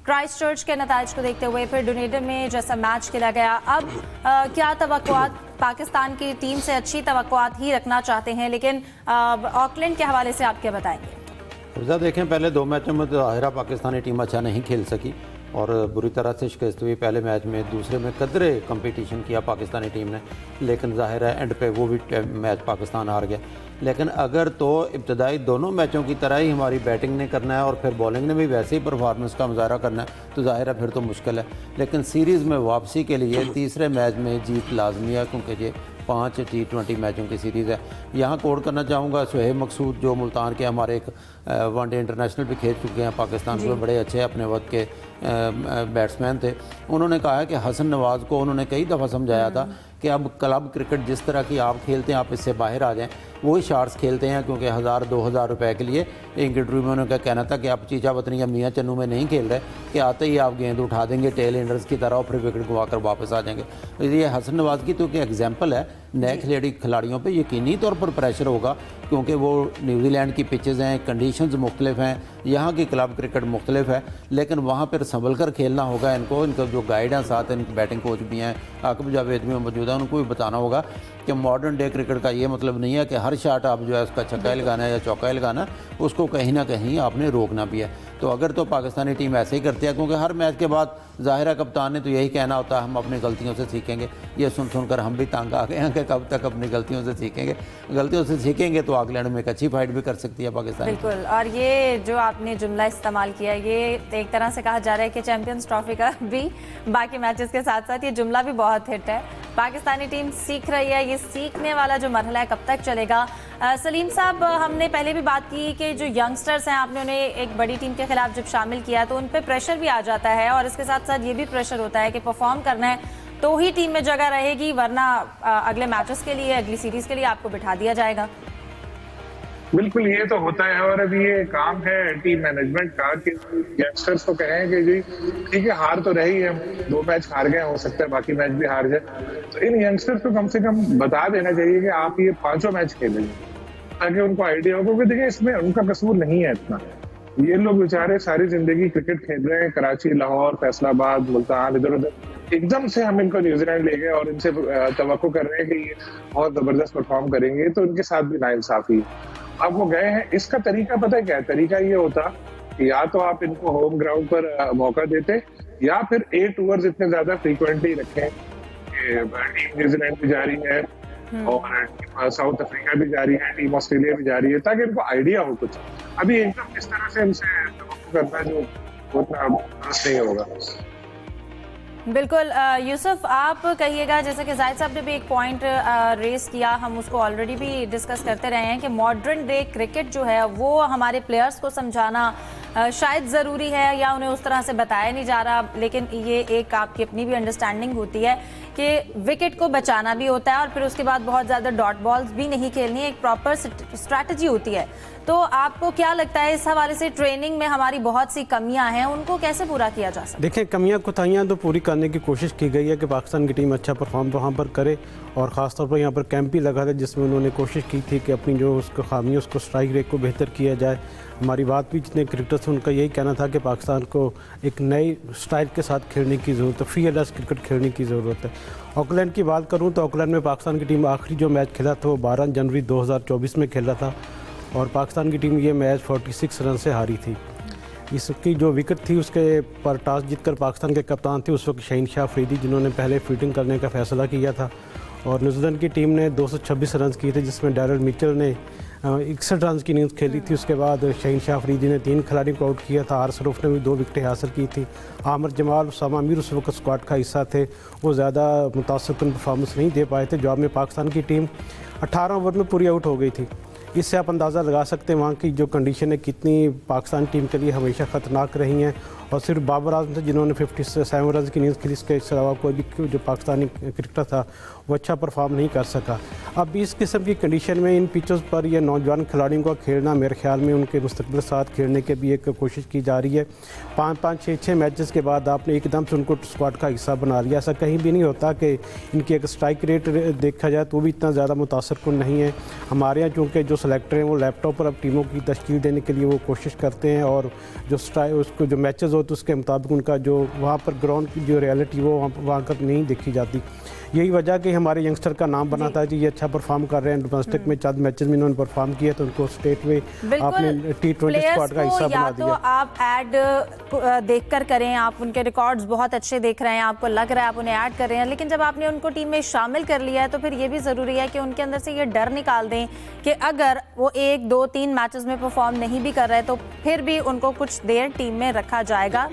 Christ church के नताइज को देखते हुए फिर डुनेडिन में जैसा मैच खेला गया, अब क्या तवक्कुआत पाकिस्तान की टीम से अच्छी तवक्कुआत ही रखना चाहते हैं, लेकिन ऑकलैंड के हवाले से आप क्या बताएंगे? देखें, पहले 2 मैचों में तो ज़ाहिर पाकिस्तानी टीम अच्छा नहीं खेल सकी और बुरी तरह से शिकस्त हुई पहले मैच में। दूसरे में कदरे कंपटीशन किया पाकिस्तानी टीम ने, लेकिन ज़ाहिर है एंड पे वो भी मैच पाकिस्तान हार गया। लेकिन अगर तो इब्तदाई दोनों मैचों की तरह ही हमारी बैटिंग ने करना है और फिर बॉलिंग ने भी वैसे ही परफॉर्मेंस का मुजाहरा करना है तो ज़ाहिर है फिर तो मुश्किल है। लेकिन सीरीज़ में वापसी के लिए तीसरे मैच में जीत लाजमी है, क्योंकि ये 5 T20 मैचों की सीरीज़ है। यहाँ कोड करना चाहूँगा शुएब मकसूद, जो मुल्तान के हमारे एक वनडे इंटरनेशनल भी खेल चुके हैं, पाकिस्तान में बड़े अच्छे अपने वक्त के बैट्समैन थे। उन्होंने कहा है कि हसन नवाज़ को उन्होंने कई दफ़ा समझाया था कि अब क्लब क्रिकेट जिस तरह की आप खेलते हैं आप इससे बाहर आ जाएं। वही शार्ट्स खेलते हैं, क्योंकि 1000-2000 रुपए के लिए एक इंटरव्यू में उन्होंने कहना था कि आप चीचा वतनी या मियाँ चन्नू में नहीं खेल रहे कि आते ही आप गेंद उठा देंगे टेल एंडर्स की तरह और फिर विकेट गवा कर वापस आ जाएंगे। ये हसन नवाज़ की तो एग्जाम्पल है। नए खिलाड़ियों पर यकीनी तौर पर प्रेशर होगा, क्योंकि वो न्यूजीलैंड की पिचेज़ हैं, कंडीशंस मुख्तलिफ हैं, यहाँ की क्लब क्रिकेट मुख्तलिफ है, लेकिन वहाँ पर संभल कर खेलना होगा इनको। इनका जो गाइड हैं साथ इनके बैटिंग कोच भी हैं, आकिब जावेद भी मौजूद है, उनको भी बताना होगा कि मॉडर्न डे क्रिकेट का ये मतलब नहीं है कि हर शॉट आप जो है उसका छक्का लगाना है या चौका लगाना है, उसको कहीं ना कहीं आपने रोकना भी है। तो अगर तो पाकिस्तानी टीम ऐसे ही करती है, क्योंकि हर मैच के बाद ज़ाहिर कप्तान ने तो यही कहना होता है हम अपनी गलतियों से सीखेंगे। ये सुनकर हम भी तंग आ गए हैं कि कब तक अपनी गलतियों से सीखेंगे। गलतियों से सीखेंगे तो ऑकलैंड में एक अच्छी फाइट भी कर सकती है पाकिस्तान। बिल्कुल, और ये जो आपने जुमला इस्तेमाल किया, ये एक तरह से कहा जा रहा है कि चैंपियंस ट्रॉफी का भी बाकी मैचेस के साथ साथ ये जुमला भी बहुत हिट है। पाकिस्तानी टीम सीख रही है, ये सीखने वाला जो मरहला है कब तक चलेगा? सलीम साहब, हमने पहले भी बात की कि जो यंगस्टर्स हैं आपने उन्हें एक बड़ी टीम के खिलाफ जब शामिल किया तो उन पर प्रेशर भी आ जाता है, और इसके साथ साथ ये भी प्रेशर होता है कि परफॉर्म करना है तो ही टीम में जगह रहेगी, वरना अगले मैचेस के लिए, अगली सीरीज के लिए आपको बिठा दिया जाएगा। बिल्कुल, ये तो होता है। और अभी ये काम है टीम मैनेजमेंट का कि यंगस्टर्स को कहें कि जी ठीक है, हार तो रही है, 2 मैच हार गए, हो सकता है बाकी मैच भी हार जाए, तो इन यंगस्टर्स को कम से कम बता देना चाहिए कि आप ये 5 मैच खेलेंगे, ताकि उनको आइडिया हो। क्योंकि देखिए, इसमें उनका कसूर नहीं है इतना। ये लोग बेचारे सारी जिंदगी क्रिकेट खेल रहे हैं, कराची, लाहौर, फैसलाबाद, मुल्तान, इधर उधर। एकदम से हम इनको न्यूजीलैंड ले गए और इनसे तवक्को कर रहे हैं कि ये बहुत जबरदस्त परफॉर्म करेंगे, तो इनके साथ भी नाइंसाफी। अब वो गए हैं, इसका तरीका पता है क्या है? तरीका ये होता कि या तो आप इनको होम ग्राउंड पर मौका देते, या फिर 8 ओवर्स इतने ज्यादा फ्रीक्वेंटली रखें। टीम न्यूजीलैंड भी जा रही है और साउथ अफ्रीका भी जा रही है, टीम ऑस्ट्रेलिया भी जा रही है, ताकि इनको आइडिया हो कुछ। अभी एकदम इस तरह से इनसे करना जो उतना नहीं होगा। बिल्कुल, यूसुफ आप कहिएगा, जैसे कि जाहिद साहब ने भी एक पॉइंट रेस किया, हम उसको ऑलरेडी भी डिस्कस करते रहे हैं कि मॉडर्न डे क्रिकेट जो है वो हमारे प्लेयर्स को समझाना शायद ज़रूरी है, या उन्हें उस तरह से बताया नहीं जा रहा। लेकिन ये एक आपकी अपनी भी अंडरस्टैंडिंग होती है कि विकेट को बचाना भी होता है और फिर उसके बाद बहुत ज़्यादा डॉट बॉल्स भी नहीं खेलनी, एक प्रॉपर स्ट्रैटेजी होती है। तो आपको क्या लगता है इस हवाले से ट्रेनिंग में हमारी बहुत सी कमियां हैं, उनको कैसे पूरा किया जा सकता है? देखिए, कमियां कोताहियां तो पूरी करने की कोशिश की गई है कि पाकिस्तान की टीम अच्छा परफॉर्म वहाँ पर करे, और ख़ासतौर पर यहाँ पर कैंप भी लगा था जिसमें उन्होंने कोशिश की थी कि अपनी जो उसको खामियाँ, उसको स्ट्राइक रेट को बेहतर किया जाए। हमारी बात भी जितने क्रिकेटर्स थे उनका यही कहना था कि पाकिस्तान को एक नई स्टाइल के साथ खेलने की ज़रूरत है, फीयरलेस क्रिकेट खेलने की ज़रूरत है। ऑकलैंड की बात करूँ तो ऑकलैंड में पाकिस्तान की टीम आखिरी जो मैच खेला था वो 12 जनवरी 2024 में खेला था, और पाकिस्तान की टीम ये मैच 46 रन से हारी थी। इसकी जो विकेट थी उसके पर टॉस जीतकर पाकिस्तान के कप्तान थे उस वक्त शहीन शाह अफरीदी, जिन्होंने पहले फील्डिंग करने का फैसला किया था, और न्यूजीलैंड की टीम ने 226 रन किए थे, जिसमें डैरल मिचेल ने 61 रन की इनिंग्स खेली थी। उसके बाद शहीन शाह अफरीदी ने 3 खिलाड़ियों को आउट किया था, आर सरूफ ने भी 2 विकेटें हासिल की थी। आमिर जमाल, उसामा मीर उस वक्त स्क्वाड का हिस्सा थे, वो ज़्यादा मुतासिरकुन परफॉर्मेंस नहीं दे पाए थे। जवाब में पाकिस्तान की टीम 18 ओवर में पूरी आउट हो गई थी। इससे आप अंदाज़ा लगा सकते हैं वहाँ की जो कंडीशन है कितनी पाकिस्तान टीम के लिए हमेशा ख़तरनाक रही हैं, और सिर्फ बाबर आजम थे जिन्होंने 57 रन की इनिंग्स खेली, इसके अलावा कोई भी जो पाकिस्तानी क्रिकेटर था वो अच्छा परफॉर्म नहीं कर सका। अब इस किस्म की कंडीशन में इन पिचों पर ये नौजवान खिलाड़ियों का खेलना मेरे ख्याल में उनके मुस्तकबिल साथ खेलने के भी एक कोशिश की जा रही है। 5-5, 6-6 मैचेस के बाद आपने एकदम से उनको स्क्वाड का हिस्सा बना लिया। ऐसा कहीं भी नहीं होता कि इनकी एक स्ट्राइक रेट देखा जाए तो भी इतना ज़्यादा मुतासरकुन नहीं है। हमारे यहाँ चूँकि जो सेलेक्टर हैं वो लैपटॉप पर अब टीमों की तश्कील देने के लिए वो कोशिश करते हैं, और जो उसको जो मैचेस होते हैं उसके मुताबिक उनका जो वहाँ पर ग्राउंड की जो रियलिटी वो वहाँ पर नहीं देखी जाती। यही वजह कि हमारे यंगस्टर का नाम बना था जी, ये अच्छा परफॉर्म कर रहे हैं, डोमेस्टिक में चंद मैचेस में इन्होंने परफॉर्म किया तो उनको स्टेट वे आपने T20 स्क्वाड का हिस्सा बना दिया। तो आप ऐड देखकर करें, आप उनके रिकॉर्ड्स बहुत अच्छे देख रहे हैं, आपको लग रहा है आप उन्हें ऐड कर रहे हैं, लेकिन जब आपने उनको टीम में शामिल कर लिया है तो फिर ये भी ज़रूरी है कि उनके अंदर से ये डर निकाल दें कि अगर वो 1, 2, 3 मैचेस में परफॉर्म नहीं भी कर रहे तो फिर भी उनको कुछ देर टीम में रखा जाएगा।